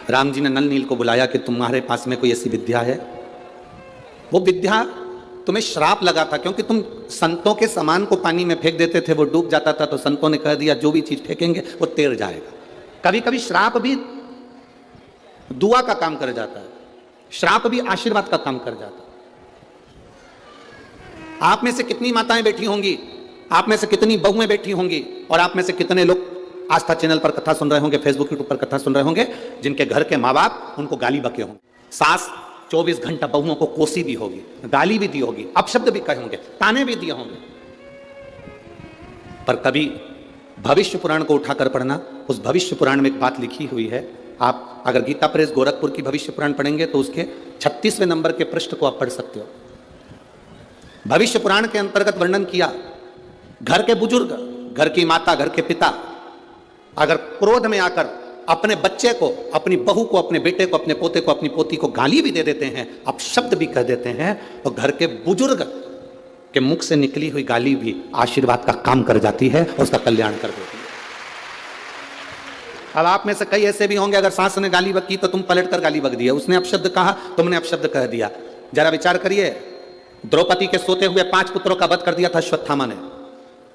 राम जी ने नल नील को बुलाया कि तुम्हारे पास में कोई ऐसी विद्या है। वो विद्या तुम्हें श्राप लगा था, क्योंकि तुम संतों के सामान को पानी में फेंक देते थे, वो डूब जाता था, तो संतों ने कह दिया जो भी चीज फेंकेंगे वो तैर जाएगा। कभी कभी श्राप भी दुआ का काम कर जाता है, श्राप भी आशीर्वाद का काम कर जाता है। आप में से कितनी माताएं बैठी होंगी, आप में से कितनी बहुएं बैठी होंगी, और आप में से कितने लोग आस्था चैनल पर कथा सुन रहे होंगे, फेसबुक यूट्यूब पर कथा सुन रहे होंगे, जिनके घर के माँ बाप उनको गाली बके होंगे। सास 24 घंटा बहुओं को कोसी भी होगी, गाली भी दी होगी, अपशब्द भी कहे होंगे, ताने भी दिए होंगे। पर कभी भविष्य पुराण को उठाकर पढ़ना, उस भविष्य पुराण में एक बात लिखी हुई है। आप अगर गीता प्रेस गोरखपुर की भविष्य पुराण पढ़ेंगे तो उसके 36वें नंबर के पृष्ठ को आप पढ़ सकते हो। भविष्य पुराण के अंतर्गत वर्णन किया, घर के बुजुर्ग, घर की माता, घर के पिता अगर क्रोध में आकर अपने बच्चे को, अपनी बहू को, अपने बेटे को, अपने पोते को, अपनी पोती को गाली भी दे देते हैं, अपशब्द भी कह देते हैं, तो घर के बुजुर्ग के मुख से निकली हुई गाली भी आशीर्वाद का काम कर जाती है और उसका कल्याण कर देती है। अब आप में से कई ऐसे भी होंगे, अगर सास ने गाली बक की तो तुम पलट कर गाली बक दिया, उसने अपशब्द कहा, तुमने अपशब्द कह दिया। जरा विचार करिए, द्रौपदी के सोते हुए 5 पुत्रों का वध कर दिया था अश्वत्थामा ने,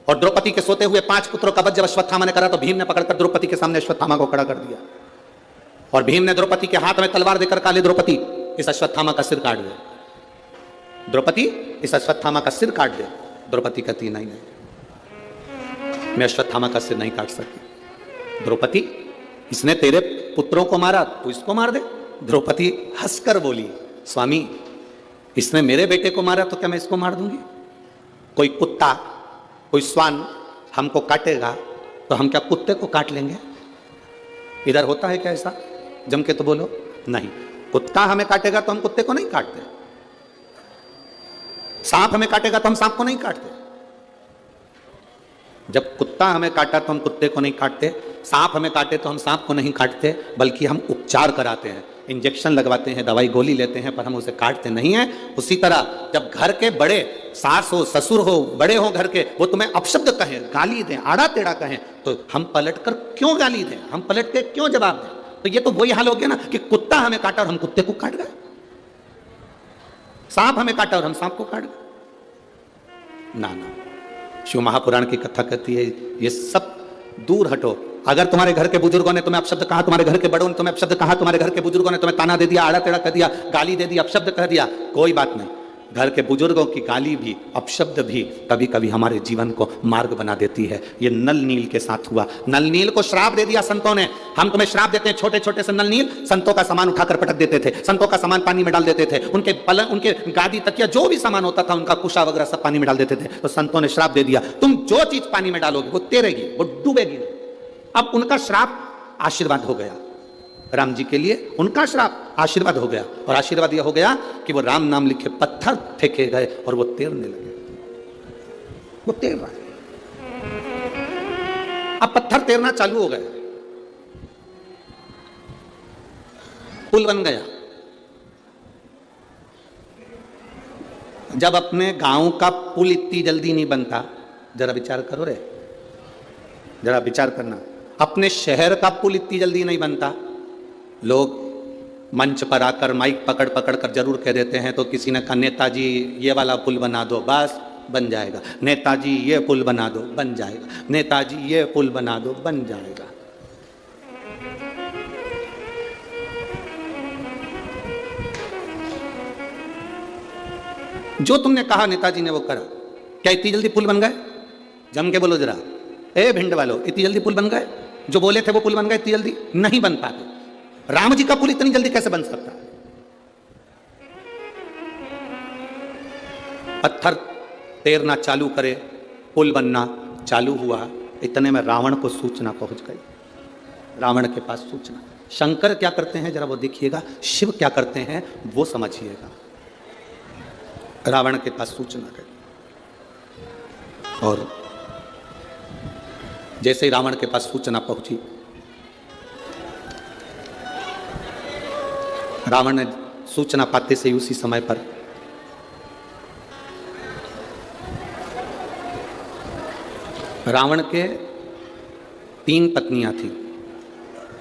और द्रौपदी के सोते हुए 5 पुत्रों का वध जब अश्वत्थामा ने करा तो भीम ने पकड़कर द्रौपदी के सामने अश्वत्थामा को खड़ा कर दिया, और भीम ने द्रौपदी के हाथ में तलवार देकर कहा, ले द्रौपदी इस अश्वत्थामा का सिर काट दे, द्रौपदी इस अश्वत्थामा का सिर काट दे। द्रौपदी कहती नहीं, मैं अश्वत्थामा का सिर नहीं काट सकती। द्रौपदी, इसने तेरे पुत्रों को मारा, तू इसको मार दे। द्रौपदी हंसकर बोली, स्वामी इसने मेरे बेटे को मारा तो क्या मैं इसको मार दूंगी? कोई कुत्ता, कोई श्वान हमको काटेगा तो हम क्या कुत्ते को काट लेंगे? इधर होता है क्या ऐसा? जम के तो बोलो। नहीं, कुत्ता हमें काटेगा तो हम कुत्ते को नहीं काटते, सांप हमें काटेगा तो हम सांप को नहीं काटते। जब कुत्ता हमें काटा तो हम कुत्ते को नहीं काटते, सांप हमें काटे तो हम सांप को नहीं काटते, बल्कि हम उपचार कराते हैं, इंजेक्शन लगवाते हैं, दवाई गोली लेते हैं, पर हम उसे काटते नहीं हैं। उसी तरह जब घर के बड़े, सास हो, ससुर हो, बड़े हो घर के, वो तुम्हें अपशब्द कहें, गाली दें, आड़ा टेढ़ा कहें, तो हम पलट कर क्यों गाली दें, हम पलट के क्यों जवाब दें? तो ये तो वही हाल हो गया ना कि कुत्ता हमें काटा और हम कुत्ते को काट गए, सांप हमें काटा और हम सांप को काट गए। ना ना, शिव महापुराण की कथा कहती है ये सब दूर हटो। अगर तुम्हारे घर के बुजुर्गों ने तुम्हें अपशब्द कहा, तुम्हारे घर के बड़ों ने तुम्हें अपशब्द कहा, तुम्हारे घर के बुजुर्गों ने तुम्हें ताना दे दिया, आड़ा टेढ़ा कह दिया, गाली दे दी, अपशब्द कह दिया, कोई बात नहीं। घर के बुजुर्गों की गाली भी, अपशब्द भी कभी कभी हमारे जीवन को मार्ग बना देती है। ये नल नील के साथ हुआ। नल नील को श्राप दे दिया संतों ने। हम तुम्हें श्राप देते हैं, छोटे छोटे से नल नील संतों का सामान उठाकर पटक देते थे, संतों का सामान पानी में डाल देते थे, उनके पलंग, उनके गादी, तकिया, जो भी सामान होता था, उनका कुशा वगैरह सब पानी में डाल देते थे। तो संतों ने श्राप दे दिया, तुम जो चीज पानी में डालोगे वो तैरेगी, वो डूबेगी। अब उनका श्राप आशीर्वाद हो गया, राम जी के लिए उनका श्राप आशीर्वाद हो गया, और आशीर्वाद यह हो गया कि वो राम नाम लिखे पत्थर फेंके गए और वो तैरने लगे, वो तैर रहा है। अब पत्थर तैरना चालू हो गया, पुल बन गया। जब अपने गांव का पुल इतनी जल्दी नहीं बनता, जरा विचार करो रे, जरा विचार करना, अपने शहर का पुल इतनी जल्दी नहीं बनता। लोग मंच पर आकर माइक पकड़ पकड़ कर जरूर कह देते हैं, तो किसी ने कहा नेताजी ये वाला पुल बना दो, बस बन जाएगा। नेताजी ये पुल बना दो, बन जाएगा। नेताजी ये पुल बना दो, बन जाएगा। जो तुमने कहा नेताजी ने वो करा। क्या इतनी जल्दी पुल बन गए? जम के बोलो जरा, ए भिंड वालों, इतनी जल्दी पुल बन गए? जो बोले थे वो पुल बन गए इतनी जल्दी? नहीं बन पाते। राम जी का पुल इतनी जल्दी कैसे बन सकता? पत्थर तैरना चालू करे, पुल बनना चालू हुआ, इतने में रावण को सूचना पहुंच गई। रावण के पास सूचना। शंकर क्या करते हैं जरा वो देखिएगा, शिव क्या करते हैं वो समझिएगा। रावण के पास सूचना गई, और जैसे ही रावण के पास सूचना पहुंची, रावण ने सूचना पाते से उसी समय पर रावण के 3 पत्नियां थी।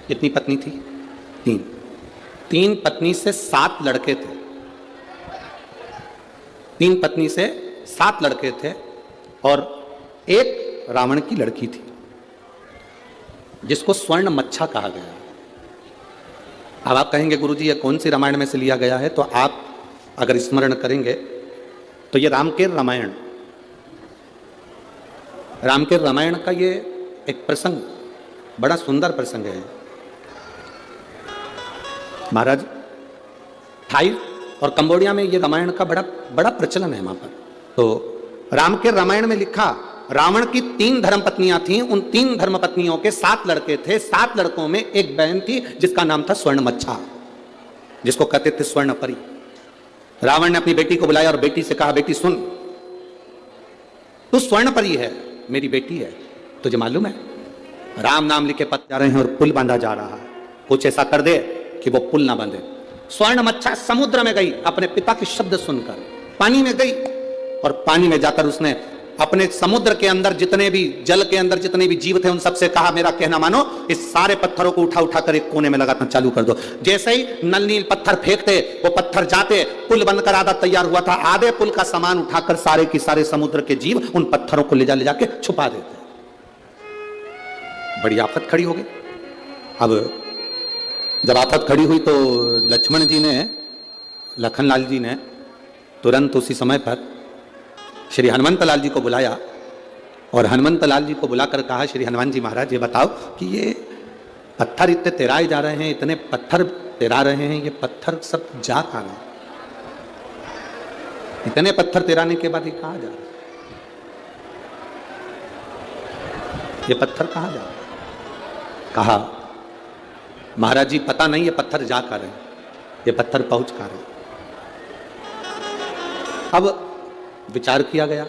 कितनी पत्नी थी? 3। 3 पत्नी से 7 लड़के थे। 3 पत्नी से 7 लड़के थे और एक रावण की लड़की थी जिसको स्वर्ण मच्छा कहा गया। अब आप कहेंगे गुरुजी ये कौन सी रामायण में से लिया गया है, तो आप अगर स्मरण करेंगे तो ये रामकेर रामायण, रामकेर रामायण का ये एक प्रसंग, बड़ा सुंदर प्रसंग है महाराज। थाई और कंबोडिया में ये रामायण का बड़ा बड़ा प्रचलन है वहां पर। तो रामकेर रामायण में लिखा, रावण की 3 धर्म पत्नियां थीं, उन 3 धर्म पत्नियों के 7 लड़के थे। 7 लड़कों में एक बहन थी जिसका नाम था स्वर्ण मच्छा, जिसको कहते थे स्वर्ण परी। रावण ने अपनी बेटी को बुलाया और बेटी से कहा, बेटी सुन, तू स्वर्ण परी है, मेरी बेटी है, तुझे मालूम है राम नाम लिखे पथ जा रहे हैं और पुल बांधा जा रहा है, कुछ ऐसा कर दे कि वो पुल ना बांधे। स्वर्ण मच्छा समुद्र में गई, अपने पिता के शब्द सुनकर पानी में गई और पानी में जाकर उसने अपने समुद्र के अंदर जितने भी जल के अंदर जितने भी जीव थे उन सबसे कहा, मेरा कहना मानो, इस सारे पत्थरों को उठा उठा कर एक कोने में लगाना चालू कर दो। जैसे ही नल नील पत्थर फेंकते वो पत्थर जाते, पुल बनकर आधा तैयार हुआ था, आधे पुल का सामान उठाकर सारे की सारे समुद्र के जीव उन पत्थरों को ले जाके छुपा देते। बड़ी आफत खड़ी हो गई। अब जब आफत खड़ी हुई तो लक्ष्मण जी ने, लखनलाल जी ने तुरंत उसी समय पर श्री हनुमंत लाल जी को बुलाया और हनुमंत लाल जी को बुलाकर कहा, श्री हनुमान जी महाराज ये बताओ कि ये पत्थर इतने तेराए जा रहे हैं, इतने पत्थर तेरा रहे हैं, ये पत्थर सब जा कहां गए? इतने पत्थर तेराने के बाद ये कहां जा रहे हैं? ये पत्थर कहां जा रहे हैं? कहा, महाराज जी पता नहीं ये पत्थर जा कर रहे हैं, ये पत्थर पहुंच कर रहे हैं। अब विचार किया गया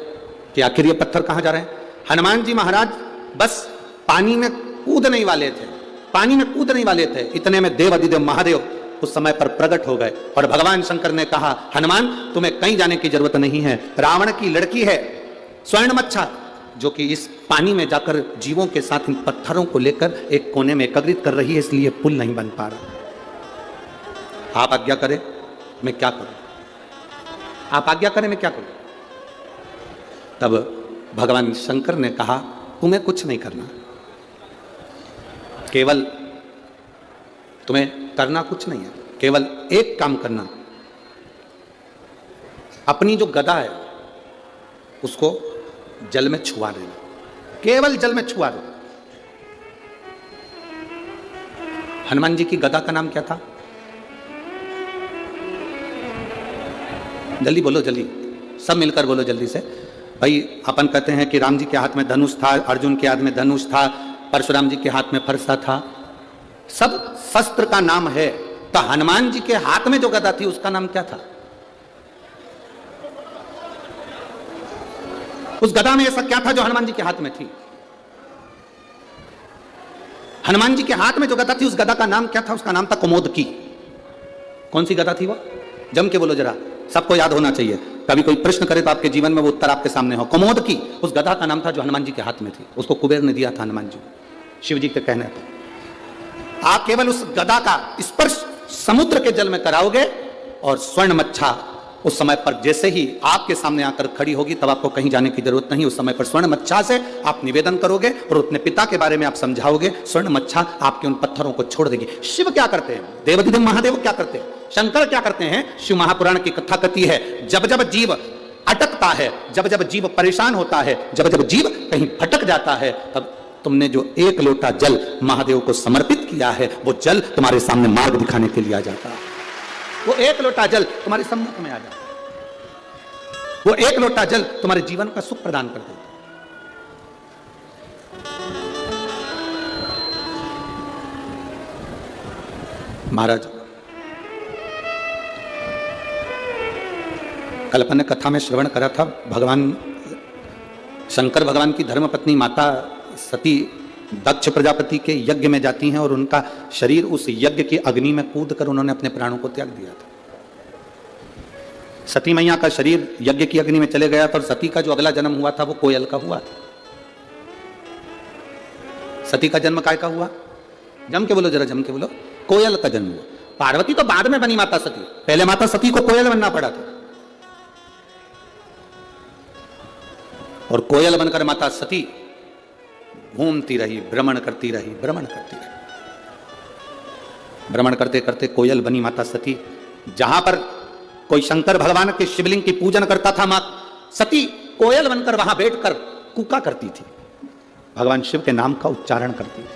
कि आखिर ये पत्थर कहां जा रहे हैं। हनुमान जी महाराज बस पानी में कूदने वाले थे, पानी में कूदने वाले थे, इतने में देव अधिदेव महादेव उस समय पर प्रकट हो गए और भगवान शंकर ने कहा, हनुमान तुम्हें कहीं जाने की जरूरत नहीं है, रावण की लड़की है स्वर्ण मच्छा जो कि इस पानी में जाकर जीवों के साथ इन पत्थरों को लेकर एक कोने में एकत्रित कर रही है, इसलिए पुल नहीं बन पा रहा। आप आज्ञा करें मैं क्या करूं, आप आज्ञा करें मैं क्या करूं। तब भगवान शंकर ने कहा, तुम्हें कुछ नहीं करना, केवल तुम्हें करना कुछ नहीं है, केवल एक काम करना, अपनी जो गदा है उसको जल में छुआ देना, केवल जल में छुआ दो। हनुमान जी की गदा का नाम क्या था? जल्दी बोलो, जल्दी सब मिलकर बोलो जल्दी से। भाई अपन कहते हैं कि राम जी के हाथ में धनुष था, अर्जुन के हाथ में धनुष था, परशुराम जी के हाथ में फरसा था, सब शस्त्र का नाम है। तो हनुमान जी के हाथ में जो गदा थी उसका नाम क्या था? उस गदा में ऐसा क्या था जो हनुमान जी के हाथ में थी? हनुमान जी के हाथ में जो गदा थी उस गदा का नाम क्या था? उसका नाम था कुमोदकी। कौन सी गदा थी वो? जम के बोलो जरा, सबको याद होना चाहिए। कभी कोई प्रश्न करे तो आपके जीवन में वो उत्तर आपके सामने हो। कुमोदकी उस गदा का नाम था जो हनुमान जी के हाथ में थी, उसको कुबेर ने दिया था हनुमान जी, शिव जी के कहने पर। आप केवल उस गदा का स्पर्श समुद्र के जल में कराओगे और स्वर्ण मच्छा उस समय पर जैसे ही आपके सामने आकर खड़ी होगी तब आपको कहीं जाने की जरूरत नहीं। उस समय पर स्वर्ण मच्छा से आप निवेदन करोगे और अपने पिता के बारे में आप समझाओगे, स्वर्ण मच्छा आपके उन पत्थरों को छोड़ देगी। शिव क्या करते हैं? देवाधिदेव महादेव क्या करते हैं? शंकर क्या करते हैं? शिव महापुराण की कथा कहती है, जब जब जीव अटकता है, जब जब जीव परेशान होता है, जब जब जीव कहीं भटक जाता है, तब तुमने जो 1 लोटा जल महादेव को समर्पित किया है वो जल तुम्हारे सामने मार्ग दिखाने के लिए आ जाता है। वो 1 लोटा जल तुम्हारे सम्मुख में आ जाता है, वो 1 लोटा जल तुम्हारे जीवन का सुख प्रदान कर देता है। महाराज कल अपन ने कथा में श्रवण करा था, भगवान शंकर भगवान की धर्मपत्नी माता सती दक्ष प्रजापति के यज्ञ में जाती हैं और उनका शरीर उस यज्ञ की अग्नि में कूद कर उन्होंने अपने प्राणों को त्याग दिया था। सती मैया का शरीर यज्ञ की अग्नि में चले गया था और सती का जो अगला जन्म हुआ था वो कोयल का हुआ था। सती का जन्म काय का हुआ? जम के बोलो जरा, जम के बोलो। कोयल का जन्म हुआ। पार्वती तो बाद में बनी माता सती, पहले माता सती को कोयल बनना पड़ा था। और कोयल बनकर माता सती घूमती रही, भ्रमण करती रही, भ्रमण करती रही। भ्रमण करते करते कोयल बनी माता सती। जहां पर कोई शंकर भगवान के शिवलिंग की पूजन करता था, मां सती कोयल बनकर वहां बैठकर कूका करती थी, भगवान शिव के नाम का उच्चारण करती थी।